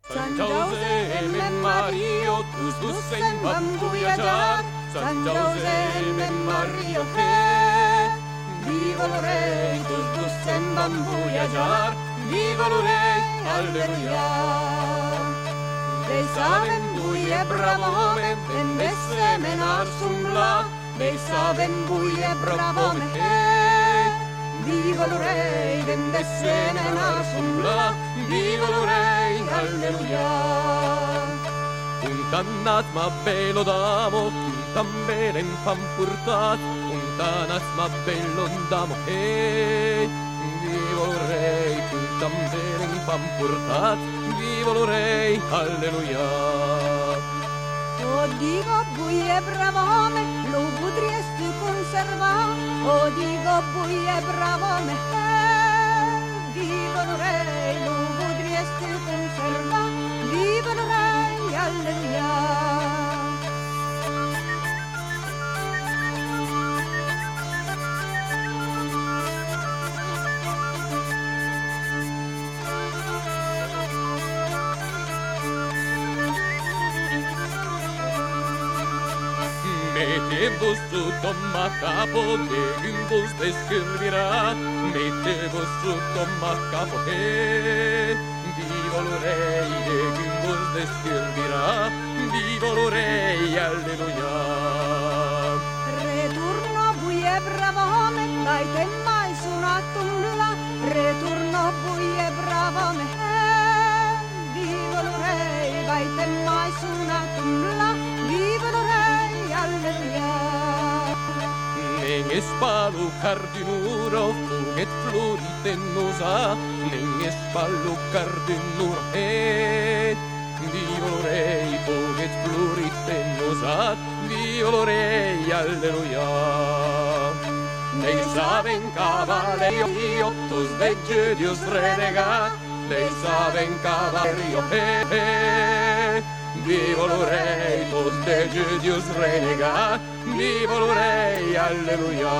Sant Josep e Mario, tus se'n van voyajar. Sant Josep e Mario, viva lo rei, tus se'n van voyajar. Viva lo rei, alleluia. Dei saben buie bravome, ben bessemenar sumbla. Dei saben buie bravome, viva lo rei, ben bessemenar sumbla. Viva lo rei, alleluia. Un tannat ma bello d'amo, un tan bene in fan portat, un tannat ma bello d'amo, viva lo rei, un tan bene in fan portat, viva lo rei, alleluia. O dico buie bravome, lo potresti conservare, o dico buie bravome, viva lo rei, lo potresti conservare, viva lo rei, alleluia. Mettez-vous sous ton capo, che un vos descriverà. Mettez-vous sous ton capo, viva lo rei, che un vos descriverà. Viva lo rei, alleluia. Returno buie bravome, vai te mai suonato un la. Returno buie bravome, viva lo rei, vai te mai suonato un la. Viva lo rei, alleluia. Nen spalu cardinuro, fuget floritennosa, nen spalu cardinuro, viva lo rei, fuget floritennosa, viva lo rei, alleluia. Dei saben cavallerio, tus vegge Dios renega, dei saben cavallerio, viva lo rei, tus vegge Dios renega, viva lo rei, alleluia.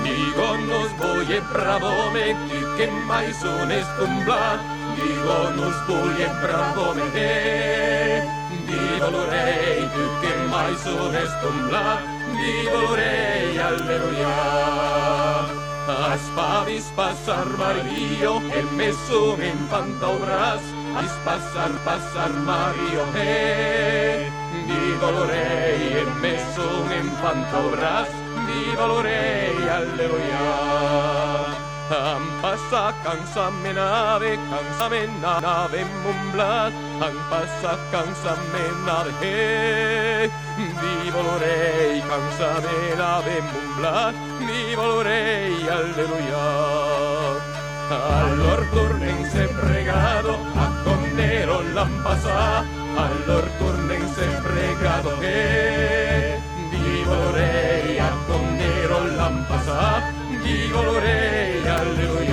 Dígonos voy bravome, tu che mai sono stumblat. Dígonos voy bravome, viva lo rei, tu che mai sono stumblat. Viva lo rei, alleluia. Aspavis passar Mario, e messo in pantobras. Passar Mario, viva lo rei, e messo in pantobras. Viva lo rei, alleluia. Passa cansame nave mumblat. Passa cansame nave, viva lo rei, cansame nave mumblat. Viva lo rei, alleluia. Allor tornen-se pregado, a condero l'ampasà. Allor tornen-se pregado, viva lo rei, a condero l'ampasà. Viva lo rei, alleluia.